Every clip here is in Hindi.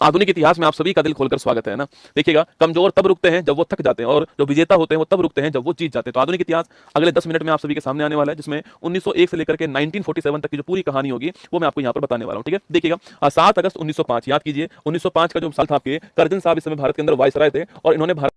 आधुनिक इतिहास में आप सभी का दिल खोलकर स्वागत है ना। देखिएगा, कमजोर तब रुकते हैं जब वो थक जाते हैं और जो विजेता होते हैं वो तब रुकते हैं जब वो जीत जाते हैं। तो आधुनिक इतिहास अगले 10 मिनट में आप सभी के सामने आने वाला है, जिसमें 1901 से लेकर के 1947 तक की जो पूरी कहानी होगी वो मैं आपको यहाँ पर बताने वाला हूँ। ठीक है, देखिएगा, 7 अगस्त 1905, याद कीजिए 1905 का जो साल था आपके, करजन साहब इस समय भारत के अंदर वायसराय थे और इन्होंने भारत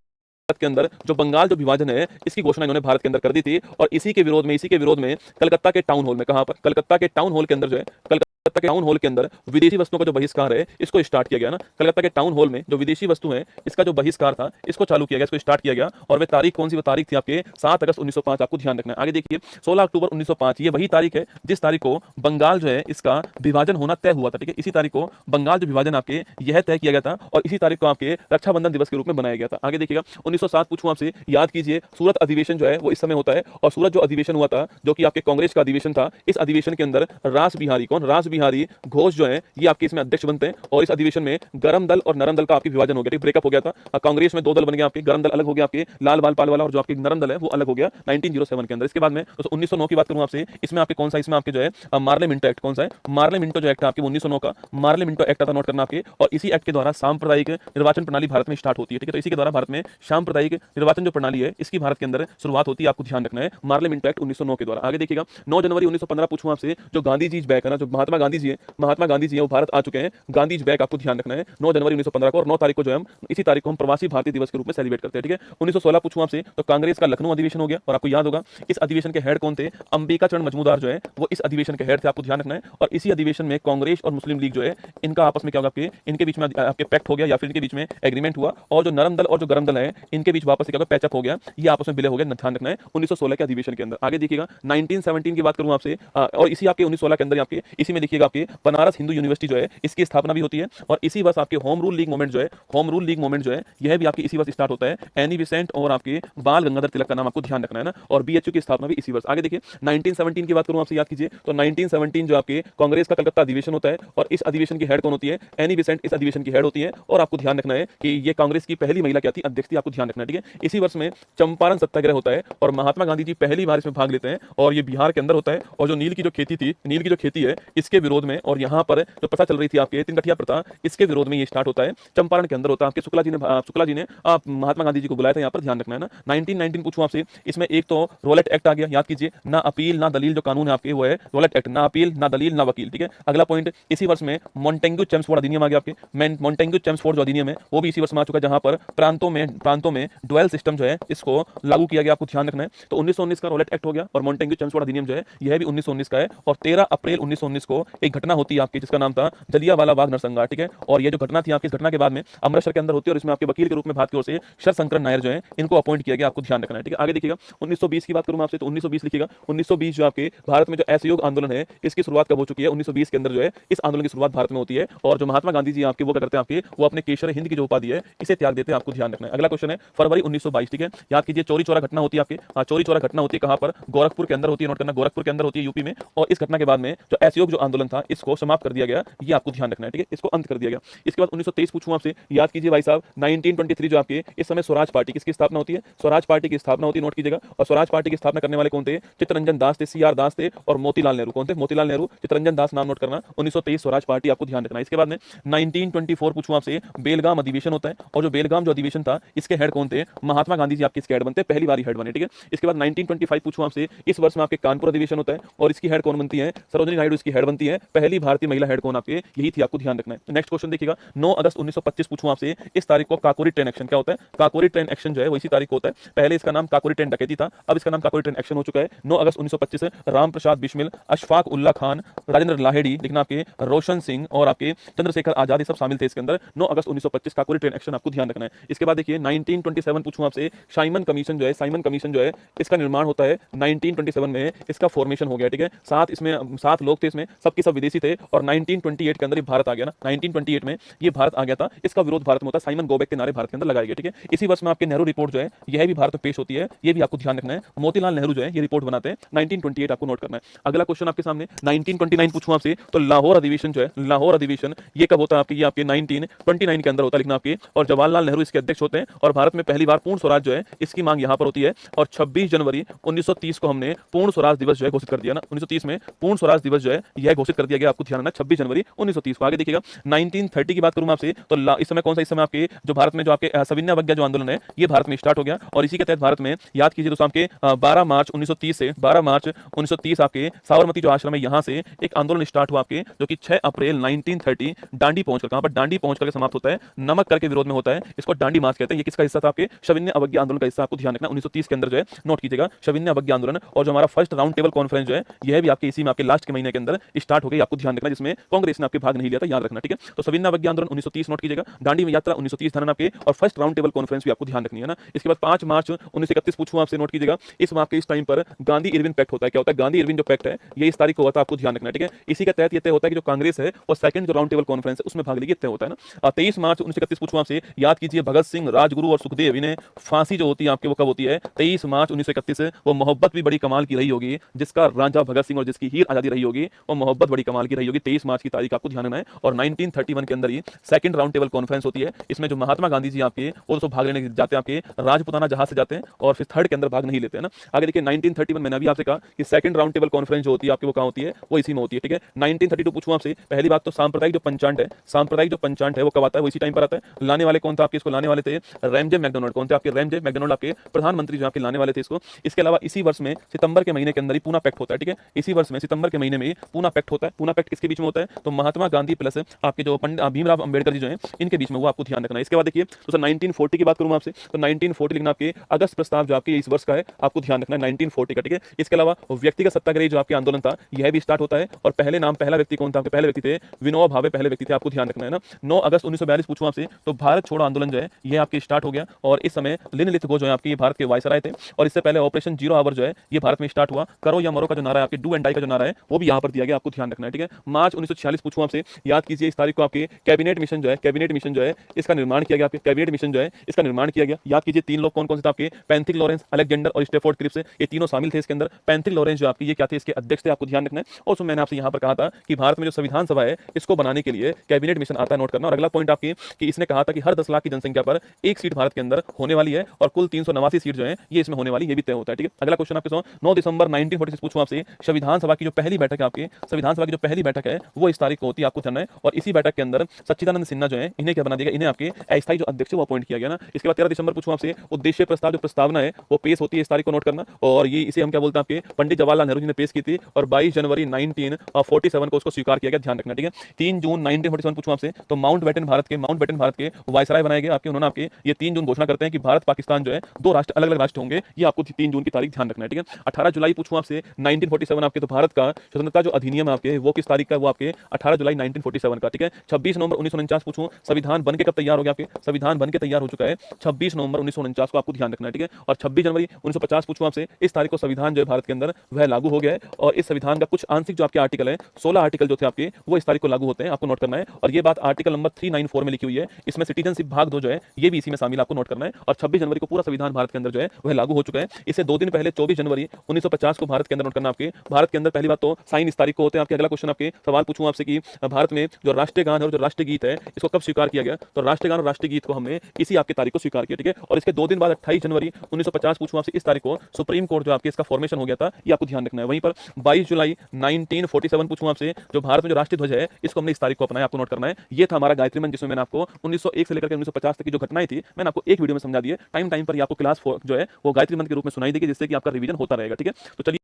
के अंदर जो बंगाल जो विभाजन है इसकी घोषणा इन्होंने भारत के अंदर कर दी थी। और इसी के विरोध में कलकत्ता के टाउन हॉल में, कहां पर, कलकत्ता के टाउन हॉल के अंदर जो है, कलकत्ता के टाउन हॉल के अंदर विदेशी वस्तुओं का जो बहिष्कार है इसको स्टार्ट किया गया ना। कलकत्ता के टाउन हॉल में जो विदेशी वस्तु है इसका जो बहिष्कार था इसको चालू किया गया, इसको स्टार्ट किया गया। और वह तारीख कौन सी, वो तारीख थी आपके 7 अगस्त 1905। आपको ध्यान रखना है। आगे देखिए, 16 अक्टूबर 1905 ये वही तारीख है जिस तारीख को बंगाल जो है इसका विभाजन होना तय हुआ था। ठीक है, इसी तारीख को बंगाल जो विभाजन आपके यह तय किया गया था और इसी तारीख को आपके रक्षाबंधन दिवस के रूप में बनाया गया था। आगे देखिएगा, 1907 पूछूं आपसे, याद कीजिए सूरत अधिवेशन जो है वो इस समय होता है और सूरत जो अधिवेशन हुआ था जो कि आपके कांग्रेस का अधिवेशन था, इस अधिवेशन के अंदर रास बिहारी, कौन, रास बिहारी घोष जो है ये आपके इसमें अध्यक्ष बनते हैं। और इस अधिवेशन में गरम दल और नरम दल का आपके विभाजन हो गया, ब्रेकअप हो गया था। कांग्रेस में 2 दल बन गए आपके, गरम दल अलग हो गया आपके लाल बाल पाल वाला, और जो आपके नरम दल है वो अलग हो गया 1907 के अंदर। इसके बाद में 1909 की बात करूं आपसे, इसमें आपके कौन सा, इसमें आपके जो है मार्ले मिंटो एक्ट, कौन सा है, मार्ले मिंटो जो एक्ट है आपके 1909 का, मार्ले मिंटो एक्ट था, नोट करना आपके। और इसी एक्ट के द्वारा सांप्रदायिक निर्वाचन प्रणाली भारत में स्टार्ट होती है। ठीक है, तो इसी के द्वारा भारत में सांप्रदायिक निर्वाचन जो प्रणाली है इसकी भारत के अंदर शुरुआत होती है। आपको ध्यान रखना है, मार्ले मिंटो एक्ट 1909 के द्वारा। आगे देखिएगा, 9 जनवरी 1915 पूछूं आपसे, जो गांधी जी बैक है ना, जो महात्मा गांधी जी है, महात्मा गांधी जी है वो भारत आ चुके हैं। गांधी जी बैक, आपको ध्यान रखना है, 9 जनवरी 1915 को। और 9 तारीख को जो है हम इसी तारीख को हम प्रवासी भारतीय दिवस के रूप में सेलिब्रेट करते हैं। ठीक है, 1916 पूछूं आपसे, तो कांग्रेस का लखनऊ अधिवेशन हो गया और आपको याद होगा इस अधिवेशन के हेड कौन थे, अंबिका चरण मजमूदार जो है वो इस अधिवेशन के हेड थे। आपको ध्यान रखना है। और इसी अधिवेशन में कांग्रेस और मुस्लिम लीग जो है इनका आपस में क्या होगा, आपके इनके बीच में आपके पैक्ट हो गया या फिर इनके बीच में एग्रीमेंट हुआ और जो नरम दल और जो गरम दल है इनके बीच वापस से क्या होगा, पैचअप हो गया, ये आपस में विलय हो गया। ध्यान रखना है 1916 के अधिवेशन के अंदर। आगे देखिएगा, 1917 की बात करूं आपसे, और इसी आपके 1916 के अंदर आपके इसी में देखिएगा आपके बनारस हिंदू यूनिवर्सिटी जो है इसकी स्थापना भी होती है। और इसी वर्ष आपके होम रूल लीग मूवमेंट जो है, होम रूल लीग मूवमेंट जो है यह भी आपकी इसी वर्ष स्टार्ट होता है। एनी बेसेंट और आपके बाल गंगाधर तिलक का नाम आपको ध्यान रखना है ना। और बीएचयू की स्थापना भी इसी वर्ष। आगे देखिए, 1917 की बात करूं आपसे, याद कीजिए, तो 1917 जो आपके कांग्रेस का कलकत्ता अधिवेशन होता है और इस अधिवेशन की हेड कौन होती है, एनी बेसेंट इस अधिवेशन की हेड होती है। और आपको ध्यान रखना है कि ये कांग्रेस की पहली महिला क्या थी, अध्यक्ष थी। आपको ध्यान रखना है। ठीक है, इसी वर्ष में चंपारण सत्याग्रह होता है और महात्मा गांधी जी पहली बार इसमें भाग लेते हैं और ये बिहार के अंदर होता है। और जो नील की जो खेती थी, नील की जो खेती है इसके विरोध में, और यहाँ पर जो प्रथा चल रही थी आपके तिनकठिया प्रथा, इसके विरोध में ये स्टार्ट होता है, चंपारण के अंदर होता है। आपके शुक्ला जी ने आप महात्मा गांधी जी को बुलाया था, यहाँ पर ध्यान रखना है ना। 1919 पूछूं आपसे, इसमें एक तो रोलेट एक्ट आ गया, याद कीजिए, ना अपील ना दलील जो कानून है आपके वो है रोलेट एक्ट, ना अपील ना दलील ना वकील। ठीक है, अगला पॉइंट, इसी वर्ष में मॉन्टेग्यू चेम्सफोर्ड अधिनियम आ गया आपके। मॉन्टेग्यू चेम्सफोर्ड जो अधिनियम है वो भी इसी वर्ष में आ चुका है, जहां पर प्रांतों में डुअल सिस्टम जो है इसको लागू किया गया। आपको ध्यान रखना है। तो 1919 का रोलेट एक्ट हो गया और मॉन्टेग्यू चेम्सफोर्ड अधिनियम जो है यह भी 1919 का है। और 13 अप्रैल 1919 को एक घटना होती है आपकी जिसका नाम था जलियांवाला बाग नरसंहार। ठीक है, और ये जो घटना थी आपकी, इस घटना के बाद में अमृतसर के अंदर होती है और इसमें आपके वकील के रूप में भारत की ओर से शरशंकर नायर जो है इनको अपॉइंट किया गया। आपको ध्यान रखना है। ठीक है, आगे देखिएगा, 1920 की बात करूं आपसे, तो 1920 लिखिएगा। 1920 जो आपके भारत में जो असहयोग आंदोलन है इसकी शुरुआत कब हो चुकी है, 1920 के अंदर जो है इस आंदोलन की शुरुआत भारत में होती है। और जो महात्मा गांधी जी आपके वो क्या करते हैं, आपके वो अपने केशर हिंद की जो उपाधि है इसे त्याग देते हैं। आपको ध्यान रखना है। अगला क्वेश्चन है फरवरी 1922। ठीक है, याद कीजिए, चोरी चोरा घटना होती है आपके, चोरी चोरा घटना होती है कहां पर, गोरखपुर के अंदर होती है, नोट करना, गोरखपुर के अंदर होती है यूपी में। और इस घटना के बाद में जो असहयोग जो आंदोलन था इसको समाप्त कर दिया गया, ये आपको ध्यान रखना है। ठीक है, इसको अंत कर दिया गया। इसके बाद 1923 पूछूं आपसे, याद कीजिए भाई साहब, 1923 जो आपके इस समय स्वराज पार्टी किसकी स्थापना होती है, स्वराज पार्टी की स्थापना होती है, नोट कीजिएगा। और स्वराज पार्टी की स्थापना करने वाले कौन थे, चित्तरंजन दास थे, सीआर दास थे और मोतीलाल नेहरू। कौन थे, मोतीलाल नेहरू, चित्तरंजन दास, नाम नोट करना। 1923 स्वराज पार्टी, आपको ध्यान रखना है। इसके बाद में 1924 पूछूं आपसे, बेलगाम अधिवेशन होता है और जो बेलगाम जो अधिवेशन था इसके हेड कौन थे, महात्मा गांधी जी आपके इसके हेड बनते हैं, पहली बार हेड बने। ठीक है, इसके बाद 1925 पूछूं आपसे, इस वर्ष में आपके कानपुर अधिवेशन होता है और इसकी हेड कौन बनती है, सरोजिनी नायडू इसकी हेड बनती है, पहली भारतीय महिला हेड कौन आपके, यही थी। आपको ध्यान रखना है। नेक्स्ट क्वेश्चन देखिएगा, 9 अगस्त 1925 पूछूं आपसे, इस तारीख को काकोरी ट्रेन एक्शन क्या होता है, काकोरी ट्रेन एक्शन जो है वो इसी तारीख को होता है। पहले इसका नाम काकोरी ट्रेन डकैती था, अब इसका नाम काकोरी ट्रेन एक्शन हो चुका है। 9 अगस्त 1925 राम प्रसाद बिस्मिल, अशफाक उल्ला खान, राजेंद्र लाहेड़ी, लिखना आपके रोशन सिंह और आपके चंद्रशेखर आजाद सब शामिल थे इसके अंदर। 9 अगस्त 1925 काकोरी ट्रेन एक्शन, आपको ध्यान रखना है। इसके बाद देखिए 1927 पूछूं आपसे, साइमन कमीशन जो है, साइमन कमीशन जो है इसका निर्माण होता है 1927 में, इसका फॉर्मेशन हो गया। ठीक है, 7 लोग थे इसमें, सबके सब विदेशी थे और 1928 के अंदर ये भारत आ गया ना, 1928 में ये भारत आ गया था। इसका विरोध भारत में होता है, साइमन गोबेक के नारे भारत के अंदर लगाए गए। ठीक है, इसी वर्ष में आपके नेहरू रिपोर्ट जो है यह भी भारत में पेश होती है, ये भी आपको ध्यान रखना है। मोतीलाल नेहरू जो है ये रिपोर्ट बनाते हैं 1928, आपको नोट करना है। अगला क्वेश्चन आपके सामने 1929 पूछूं आपसे, तो लाहौर अधिवेशन जो है, लाहौर अधिवेशन ये कब होता है आपके, ये आपके 1929 के अंदर होता है, लिखना आपके। और जवाहरलाल नेहरू इसके अध्यक्ष होते हैं और भारत में पहली बार पूर्ण स्वराज जो है इसकी मांग यहां पर होती है। और 26 जनवरी 1930 को हमने पूर्ण स्वराज दिवस जो है घोषित कर दिया ना, 1930 में पूर्ण स्वराज दिवस जो है यह घोषित कर दिया गया, आपको ध्यान रखना 26 जनवरी 1930 को। आगे देखिएगा 1930 की बात करूं मैं आपसे, तो इस समय कौन सा, इस समय आपके जो भारत में जो आपके सविनय अवज्ञा जो आंदोलन है ये भारत में स्टार्ट हो गया, और इसी के तहत भारत में याद कीजिए दोस्तों आपके 12 मार्च 1930 से 12 मार्च 1930 आपके साबरमती जो आश्रम है यहां से एक आंदोलन स्टार्ट हुआ आपके, जो कि 6 अप्रैल 1930 डांडी पहुंचकर, कहां पर डांडी पहुंचकर के समाप्त होता है, नमक कर के विरोध में होता है, इसको डांडी मार्च कहते हैं। ये किसका हिस्सा था, आपके सविनय अवज्ञा आंदोलन का हिस्सा, आपको ध्यान रखना 1930 के अंदर जो है नोट कीजिएगा सविनय अवज्ञा आंदोलन। और जो हमारा फर्स्ट राउंड टेबल कॉन्फ्रेंस जो है यह भी आपके इसी में आपके लास्ट के महीने के अंदर स्टार्ट हो गई, आपको ध्यान रखना, जिसमें कांग्रेस ने आपके भाग नहीं लिया था, याद रखना, ठीक है। तो सविनय अवज्ञा आंदोलन 1930 नोट कीजिएगा, दांडी में यात्रा 1930 ध्यान आपके, और फर्स्ट राउंड टेबल कॉन्फ्रेंस भी आपको ध्यान रखनी है ना। इसके बाद 5 मार्च 1931 पूछूं आपसे, नोट कीजिएगा, इस आपके इस टाइम पर गांधी इरविन पैक्ट होता है। क्या होता है, गांधी इरविन जो पैक्ट है ये इस तारीख को हुआ था, आपको ध्यान रखना, ठीक है। इसी के तहत ये तय होता है कि जो कांग्रेस है वो सेकंड जो राउंड टेबल कॉन्फ्रेंस है उसमें भाग लेगी, तय होता है ना। 23 मार्च 1931 पूछूं आपसे, याद कीजिए भगत सिंह, राजगुरु और सुखदेव, इन्हें फांसी जो होती है आपके वो कब होती है, 23 मार्च 1931। वो मोहब्बत भी बड़ी कमाल की रही होगी, जिसका राजा भगत सिंह और जिसकी हीर आजादी रही होगी वो मोहब्बत बड़ी कमाल की रही होगी। 23 मार्च की तारीख आपको ध्यान रखना है। और 1931 के अंदर ही सेकंड राउंड टेबल कॉन्फ्रेंस होती है, इसमें जो महात्मा गांधी जी आपके वो दोस्तों भाग लेने जाते हैं, आपके राजपुताना जहाज से जाते हैं, और फिर थर्ड के अंदर भाग नहीं लेते हैं ना। आगे देखिए 1931, मैंने अभी आपसे कहा कि सेकंड राउंड टेबल कॉन्फ्रेंस जो होती है आपके वो कहां होती है, वो इसी में होती है, ठीक है। 1932 पूछूं आपसे, पहली बात तो सांप्रदायिक जो पंचांग है, सांप्रदायिक जो पंचांग है वो कब आता है, वो इसी टाइम पर आता है। लाने वाले कौन था आपके, इसको लाने वाले थे रैमजे मैकडोनाल्ड। कौन थे आपके, रैमजे मैकडोनाल्ड आपके प्रधानमंत्री जो आपके लाने वाले थे इसको। इसके अलावा इसी वर्ष में सितंबर के महीने के अंदर ही पूना पैक्ट होता है, ठीक है। इसी वर्ष में सितंबर के महीने में पूना पैक्ट होता है। पूना पैक्ट किसके बीच में होता है, तो महात्मा गांधी प्लस आपके जो पंडित भीमराव अंबेडकर जी जो हैं इनके बीच में, वो आपको ध्यान रखना है। इसके बाद देखिए तो 1940 की बात करूं आपसे, तो 1940 लिखना, आपके अगस्त प्रस्ताव जो आपके इस वर्ष का है, आपको ध्यान रखना है 1940 का, ठीक है। इसके अलावा व्यक्तिगत सत्याग्रह जो आपके आंदोलन था यह भी स्टार्ट होता है, और पहले नाम पहला व्यक्ति कौन था, आपके पहले व्यक्ति थे विनोबा भावे, पहले व्यक्ति थे, आपको ध्यान रखना है ना। 9 अगस्त 1942 पूछूं आपसे, तो भारत छोड़ो आंदोलन जो है ये आपके स्टार्ट हो गया, और इस समय लिन लिथगो जो है आपके भारत के वायसराय थे, और इससे पहले ऑपरेशन जीरो आवर जो है ये भारत में स्टार्ट हुआ। करो या मरो का जो नारा है, आपके डू एंड डाई का जो नारा है वो भी यहाँ पर दिया गया, आपको ध्यान रखना है, ठीक है। मार्च 1946 पूछूं आपसे, याद कीजिए इस तारीख को आपके कैबिनेट मिशन जो है, कैबिनेट मिशन जो है इसका निर्माण किया गया, आपके कैबिनेट मिशन जो है इसका निर्माण किया गया। याद कीजिए 3 लोग कौन कौन से थे आपके, पैंथिक लॉरेंस, अलेक्जेंडर और स्टेफोर्ड क्रिप्स, ये तीनों शामिल थे इसके अंदर। पैंथिक लॉरेंस जो आपकी ये क्या थे, इसके अध्यक्ष थे, आपको ध्यान रखना है। और मैंने आपसे यहाँ पर कहा था कि भारत में जो संविधान सभा है इसको बनाने के लिए कैबिनेट मिशन आता है, नोट करना। और अगला पॉइंट आपकी कि इसने कहा था कि हर 10 लाख की जनसंख्या पर एक सीट भारत के अंदर होने वाली है, और कुल 389 सीट जो है ये इसमें होने वाली, ये भी तय होता है, ठीक है। अगला क्वेश्चन आपके 9 दिसंबर 1946 पूछूं आपसे, संविधान सभा की जो पहली बैठक है आपकी, संविधान सभा की जो पहली बैठक है वो इस तारीख को होती है, आपको ध्यान है। और इसी बैठक के अंदर सच्चिदानंद सिन्हा जो है इन्हें क्या बना दिया गया, इन्हें आपके अस्थायी जो अध्यक्ष वो अपॉइंट किया गया ना। इसके बाद 13 दिसंबर पूछूं आपसे, उद्देश्य प्रस्ताव जो प्रस्तावना है वो पेश होती है, इस तारीख को नोट करना। और ये इसे हम क्या बोलते हैं, आपके पंडित जवाहरलाल नेहरू जी ने पेश की थी, और 22 जनवरी 1947 को उसको स्वीकार किया गया, ध्यान रखना, ठीक है। 3 जून 1947 पूछूं आपसे, तो माउंट बैटन भारत के वायसराय बनाए गए आपके, उन्होंने आपके ये 3 जून घोषणा करते हैं कि भारत पाकिस्तान जो है 2 राष्ट्र अलग अलग राष्ट्र होंगे, ये आपको 3 जून की तारीख ध्यान रखना है, ठीक है। 18 जुलाई पूछूं आपसे 1947 आपके, तो भारत का स्वतंत्रता जो अधिनियम है आपके वो किस तारीख का, वो आपके 18 जुलाई 1947 का, ठीक है। 26 नवंबर 1949 पूछूं, संविधान बन के कब तैयार हो गया, आपके संविधान बन के तैयार हो चुका है 26 नवंबर 1949 को, आपको ध्यान रखना है, ठीक है। और 26 जनवरी 1950 पूछूं आपसे, इस तारीख को संविधान जो है भारत के अंदर वह लागू हो गया है, और इस संविधान का कुछ आंशिक जो आपके आर्टिकल है 16 आर्टिकल जो थे आपके वो इस तारीख को लागू होते हैं, आपको नोट करना है। और ये बात आर्टिकल नंबर 394 में लिखी हुई है, इसमें सिटीजनशिप भाग 2 जो है ये भी इसी में शामिल, आपको नोट करना है। और 26 जनवरी को पूरा संविधान भारत के अंदर जो है वह लागू हो चुका है। इससे 2 दिन पहले 24 जनवरी 1950 को भारत के अंदर, नोट करना आपके, भारत के अंदर पहली बात तो साइन इस तारीख को होते हैं आपके। अगला क्वेश्चन आपके सवाल पूछूं आपसे कि भारत में जो राष्ट्रीय गान है और जो राष्ट्रीय गीत है इसको कब स्वीकार किया गया, तो राष्ट्रीय गान और राष्ट्रीय गीत को हमने इसी आपकी तारीख को स्वीकार किया, ठीक है। और इसके 2 दिन बाद 28 जनवरी 1950 पूछूं आपसे, इस तारीख को सुप्रीम कोर्ट जो आपके इसका फॉर्मेशन हो गया था, ये आपको ध्यान रखना है। वहीं पर 22 जुलाई 1947 पूछूं आपसे, जो भारत में जो राष्ट्रीय ध्वज है इसको हमने इस तारीख को अपनाया, आपको नोट करना है। ये था हमारा गायत्री मंत्र, जिसमें मैंने आपको 1901 से लेकर के 1950 तक की जो घटनाएं थी मैंने आपको एक वीडियो में समझा दी है। टाइम टाइम पर आपको क्लास जो है वो गायत्री मंत्र के रूप में सुनाई देगी, जिससे कि आपका रिवीजन होता रहेगा, ठीक है। तो चलिए